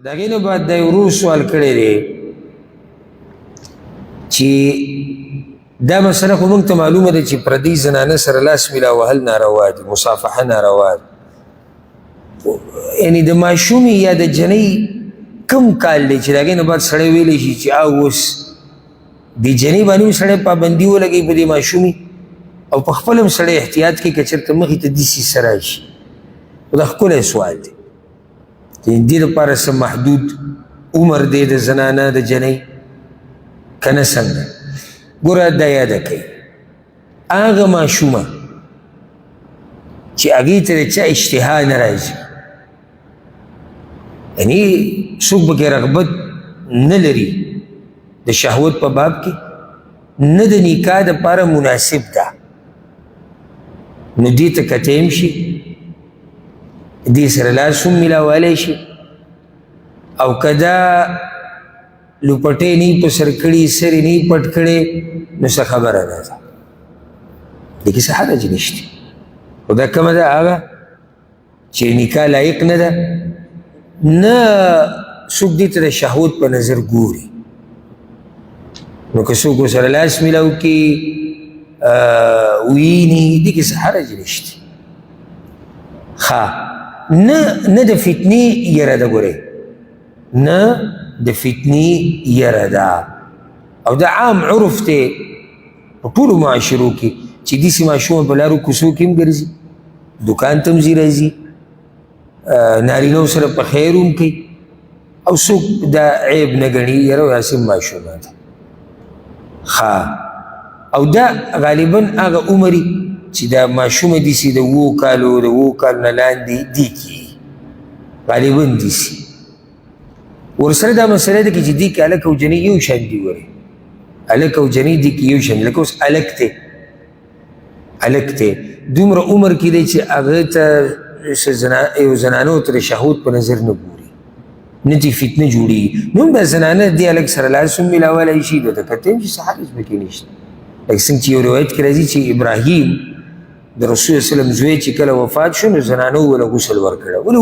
داغې نه بعد دا یو ورور سوال کړی دی چې دا مسله خو موږ ته معلومه ده چې پردۍ زنانه سره لاس میلاو وهل ناروا دي، مصافحه ناروا ده. یعنې د ماشومې یا د جنۍ کم کال دی چې د هغې نه بعد سړی ویلی شي چې اوس د جنۍ باندې هم سړی پابندي ولګوي په دې ماشومې او په خپل هم سړی احتیاط کوي که چېرته مخې ته داسې څه راشي. خو دا ښکلی سوال دی چې دې دپاره څه محدود عمر دی د زنانه د جنۍ که نه څنګه. ګوره دا یاده کوي هغه ماشومه چې هغې ته د چا اشتها نه راځي، یعنی څوک پکې رغبت نه لري د شهوت په باب کې، نه د نکاح دپاره مناسب ده، نو دې ته کتیم شي، دې سره لاس هم میلاولی شي. او که دا لوپټې نه په سر کړي، سر یې نه پټ کړی، نو څه خبره نه ده، دې کې څه حرج نشته. خو دا کومه ده هغه چې نکاح لایق نه ده، نه څوک دې ته د شهوت په نظر ګوري، نو که څوک ورسره لاس میلاو کړي ویني، دې کې څه حرج نشته. ښه نه د فتنې یره ده، ګورئ نه د فتنې یره ده، او دا عام عرف دی په ټولو معاشرو کې چې داسې ماشومه په لارو کوڅو کې هم ګرځي، دکان ته هم ځي راځي، نارینهو سره په خیر هم کوي، او څوک دا عیب نه ګڼي یره داسې ماشومه ده. ښه او دا غالبا هغه عمري چې دا ماشومه داسې د 7 کالو د 7 کالو نه لاندې دي کېږي، غالبا داسې. ورسره دا مسله ده چې دې کې هلک او جنۍ یو شان دي. ورې هلک او جنۍ دې کې یو شان دي، لکه اوس هلک دی دومره عمر کې دی چې هغه ته یو زنانو ته د شهوت په نظر نه ګوري، نه دې فتنه جوړېږي، نو هم دا زنانه دې هلک سره لاس هم میلاولی شي، نو ته کتیم چې څه حرج پکې نشته. لکه څنګه چې یو روایت کې راځي چې ابراهیم د رسول وسلم زوی چې کله وفات شو، نو زنانو وله غسل ورکړی، ولې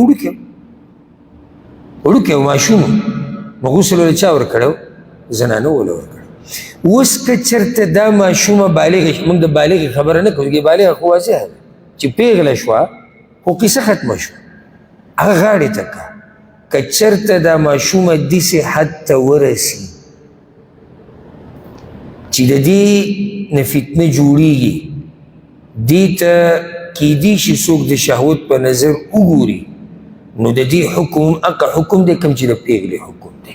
وړوکی و ماشوم، نو غسل وله چا ورکړی؟ زنانو وله ورکړی. اوس که چېرته دا ماشومه بالغه، موږ د بالغې خبره نه کوو، بالغه خو واضحه ده چې پیغله شوه، خو قصه ختمه شوه، هغه غاړې ته که چېرته دا ماشومه داسې حد ته ورسي چې د دې نه فتنه جوړېږي، دې ته کیدی شي څوک د شهوت په نظر وګوري، نو د دې حکم هغه حکم دی کوم چې د پیغلې حکم دی.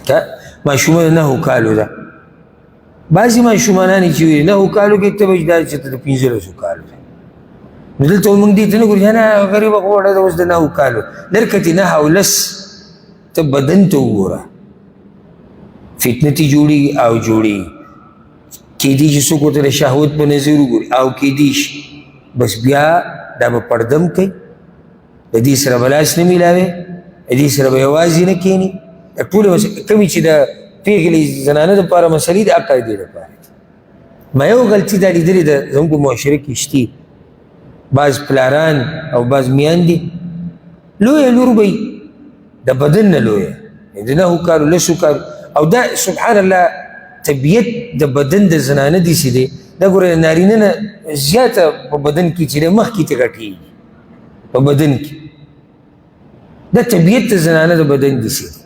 که ماشومه د 9 کالو ده، بعضې ماشومانان چې وي 9 کالو کې ته به دا چې ته د 15 کالو ده، نو دلته موږ دې ته نه ګورو نه غریبه غوړه ده اوس د 9 کالو، لرکتې 9 او 10 ته بدن ته وګوره، فتنه تې جوړېږي او جوړېږي، کیدی چې څوک ورته د شهوت په نظر وګوري، او کیدی شي بس بیا دا به پردم کوي، د دې سره به لاس نه میلاوي، د دې سره به یوازې نه کښېني. ټولې کومې چې د پیغلې زنانه دپاره مسلې دي هغه د دې دپاره دي. ما یو غلطي دا لیدلې ده زموږ په معاشره کې شتي، بعض پلاران او بعض میندې لویه لور به د بدن نه لویه، د 9 کالو 10 کالو، او دا سبحان الله طبیعت د بدن د زنانه داسې دی، دا ګوره نارینه نه زیاته په بدن کې چې دی مخکې ته غټېږي په بدن کې، دا طبیعت د زنانه د بدن داسې دی.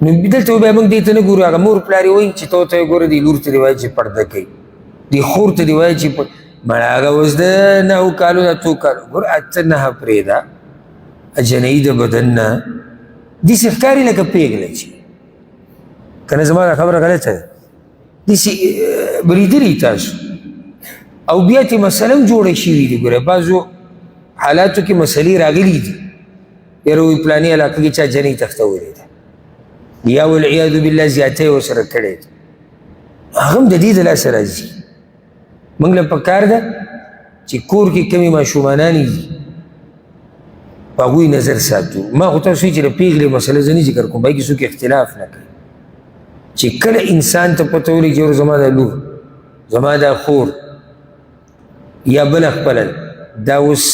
نو دلته بیا موږ دې ته نه ګورو، هغه مور پلار یې وایي چې ته ورته ګوره دې لور ته دې وایي چې پرده کوي، دې خور ته دې وایي چې مړه هغه اوس د 9 کالو د 2 کالو، ګوره 8-9 پرېږده، جنۍ د بدن نه داسې ښکاري لکه پیغله چې که نه زما دا خبره غلطه ده، داسې بریدلي تاسو. او بیا ترې مسله هم جوړه شوي دي، ګوره بعضو حالاتو کې مسلې راغلي دي، یاره وایي پلانې علاقه کې چا جنۍ تختولې ده، یا والعیاذ بالله زیاتی ورسره کړی ده، هغه هم د دې د لاسه راځي. موږ له پکار ده چې کور کې کمې ماشومانانې دي په هغوی نظر ساتو. ما خو تاسو وایي چې د پیغلې مسله زه نه ذکر کوم، باقي کې څوک اختلاف نه کوي، چې کله انسان ته پته ولګي چې زما دا لور، زما دا خور یا بله خپله دا اوس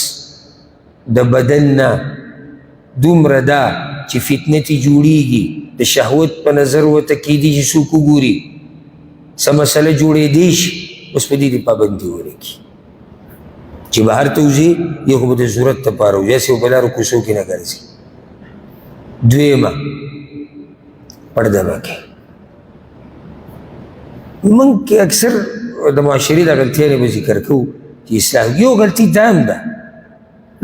د بدن نه دومره دا چې فتنه تې جوړېږي د شهوت په نظر ورته کیدي چې څوک وګوري څه مسله جوړېدی شي اوس په دې دې پابندي ولګي چې بهر ته وځي یو خو به د ضرورت دپاره وځي هسې په لارو کوڅو کې نه ګرځي دویمه پرده به کوي موږ کې اکثر د معاشرې دا غلطیانې به ذکر کوو چې اصلاح یو غلطي دا هم ده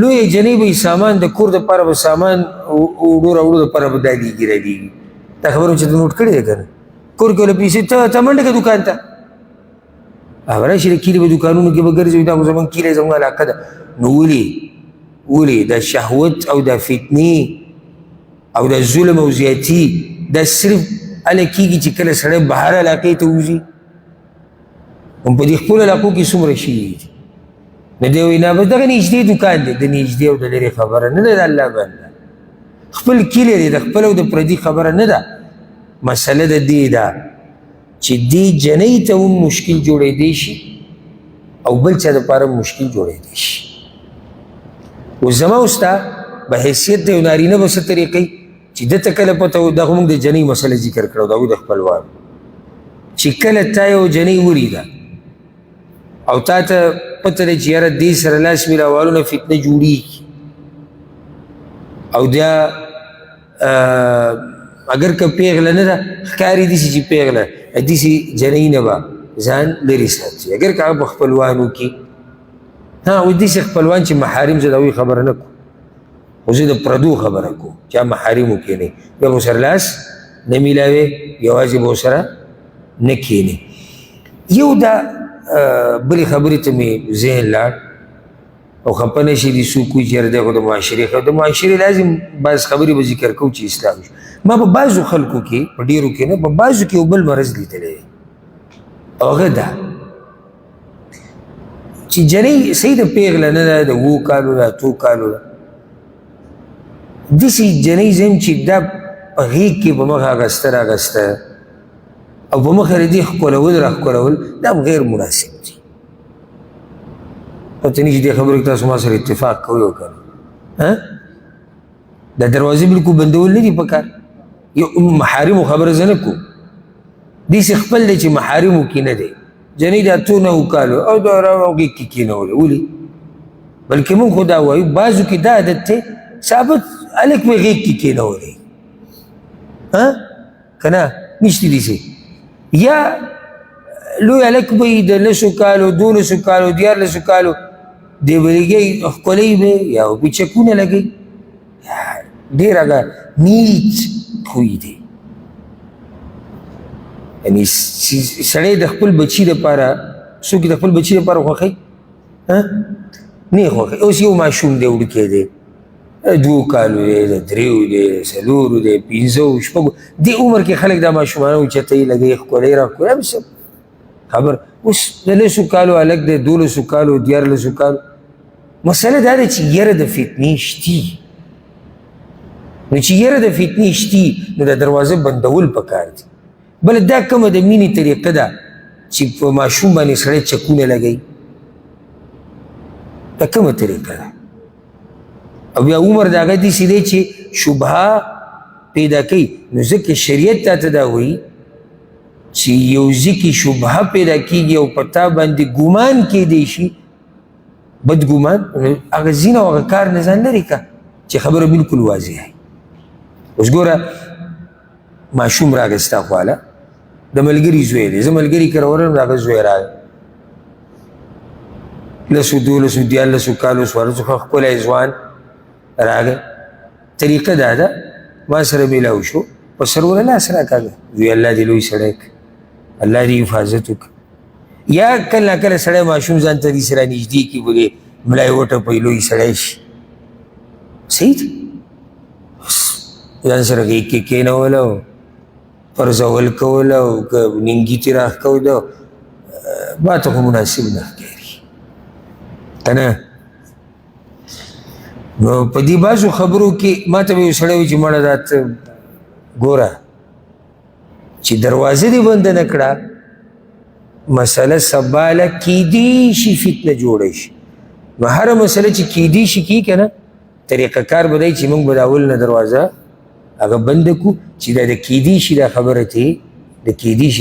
لویې جنۍ به سامان د کور دپاره به سامان وړو راوړو دپاره به دا لیږي رالیږي دا خبره چې ته نوټ کړې ده که نه کور کې له پیسې ته منډه که دوکان ته هغه راشي د کلي په دوکانونو کې به ګرځوي دا خو زموږ کلی زموږ علاقه ده نو ولې د شهوت او د فتنې او د ظلم او زیاتي دا صرف هله کېږي چې کله سړی بهر علاقې ته وځي هم په دې خپلو علاقو کې څومره شوي دي نو دی وایي نه بس دغه نږدې دوکان دی د نږدې او د لرې خبره نه ده د الله بنده خپل کلی دی د خپل او د پردي خبره نه ده مسله د دې ده چې دې جنۍ ته هم مشکل جوړېدی شي او بل چا دپاره مشکل جوړېدی شي اوس زما او ستا به حیثیت د یو نارینه به څه طریقې چې ده ته کله پته و دا خو موږ د جنۍ مسله ذکر کړو دا د خپلوانو چې کله تا یو جنۍ ولیده او تا ته پته دی چې یاره دې سره لاس میلاوالو نه فتنه جوړېږي او بیا اگر که پیغله نه ده ښکاري داسې چې پیغله داسې جنۍ نه به ځان لرې ساتي اگر که هغه په خپلوانو کې اوس داسې خپلوان چې محارم زه د هغوی خبره نه کوم خو زه د پردو خبره کوم چې هغه محارمو کې نه بیا به ورسره لاس نه میلاوې یوازې به ورسره نه کښېنې یو دا بلې خبرې ته مې ذهن لاړ او خفه نه شي دي څوک وایي چې یاره دی خو د معاشرې د معاشرې لازم بعض خبرې به ذکر کوو چې اصلاح وشي ما په بعضو خلکو کې په ډېرو کې نه په بعضو کې یو بل مرض لیدلی دی او هغه دا چې جنۍ صحیح د پیغله نه ده د 7 کالو ده 8 کالو ده داسې جنۍ زه یم چې دا په غېږ کې په مخ اغسته راغسته او په مخ یې دې ښکلول راښکلول دا هم غیر مناسب دي پته نه چې دې خبرو کې تاسو ما سره اتفاق کوئ او که نه دا دروازې بلکل بندول نه دي پکار یو محارمو خبره زه نه کوم داسې خپل دی چې محارمو کې نه دی جنۍ د 8 9 کالو او د هغې کې کېنولی ولې بلکې موږ خو دا وایو بعضو کې دا عادت دی ثابت هلک مې غېږ کې کېنولی که نه نشته داسې یا لوی هلک به یې د 10 کالو 12 کالو 14 کالو دی به لګوي ښکلی به یا به چکونه لګوي ډېر هغه نیچ خوی دی یعنې سړی د خپل بچي دپاره څوک د خپل بچي دپاره خوښوي نه خوښوي اوس یو ماشوم دی وړوکی دی 2 کالو دی د 3 دی 4 دی 5 شپږو دې عمر کې خلک دا ماشومانه اوچتوي لګوي ښکلی راښکلی خبر اوس د 10 کالو هلک دی 12 کالو 14 کالو مسله دا ده چې یره د فتنې شتي نو چې یره د فتنې شتي نو د دروازه بندول پکار دي بله دا کومه د مینې طریقه ده چې په ماشوم باندې سړی چکونه لګوي دا کومه طریقه ده او بیا عمر د هغه داسې دی چې شبهه پیدا کوي نو ځکه شریعت تا ته دا وایي چې یو ځای کې شبهه پیدا کېږي او په تا باندې ګمان کېدی شي بد ګمان هغه ځین او هغه کار نه ځان لرې که چې خبره بلکل واضح وي اوس ګوره ماشوم راغی ستا خواله د ملګري زوی دی زه ملګري کره ورغلم د هغه زوی راغی 10 12 14 کالو څوارلسو ښکلی ځوان راغی طریقه دا ده ما سره میلاو شو په سر ورله لاس راکاږه وی الله دې لوی سړی الله دې حفاظت وکړه یا کله ناکله سړی ماشوم ځان ته داسې رانږدې کړي بلې ملا یې وټپوي لوی سړی شي صحیح ده ځان سره غېږ کې کېنول او پرزول کول او که نینګي ترې راښکول ما ته خو مناسب نه ښکاري که نه نو په دې بعضو خبرو کې ما ته به یو سړی وایي چې مړه دا ته ګوره چې دروازه دې بنده نه کړه مسله سباله کیدی شي فتنه جوړه شي نو هره مسله چې کیدی شي کي که نه طریقه کار به دی چې موږ به د اول نه دروازه هغه بنده کړو چې دا د کیدی شي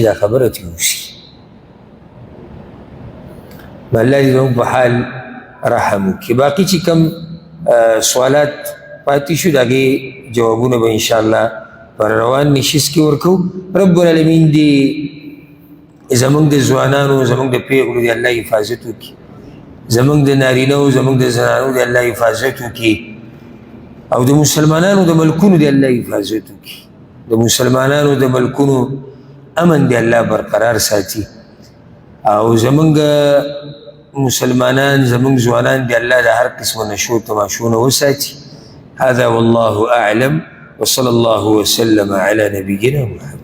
دا خبره ته وشي. نو الله دې زموږ په حال رحم وکړي. باقي چې کوم سوالات پاتې شو د هغې جوابونه به انشاءالله پر روان نشست کې ورکو. رب العالمین دې زموږ د ځوانانو زموږ د پیغلو د الله حفاظت وکړي، زموږ د نارینهو زموږ د زنانو د الله حفاظت وکړي، او د مسلمانانو د ملکونو د الله حفاظت وکړي، د مسلمانانو د ملکونو امن د الله برقرار ساتي، او زموږ مسلمانان زموږ ځوانان د الله د هر قسم نشو تماشونه وساتي. هذا والله أعلم وصلى الله وسلم على نبينا محمد.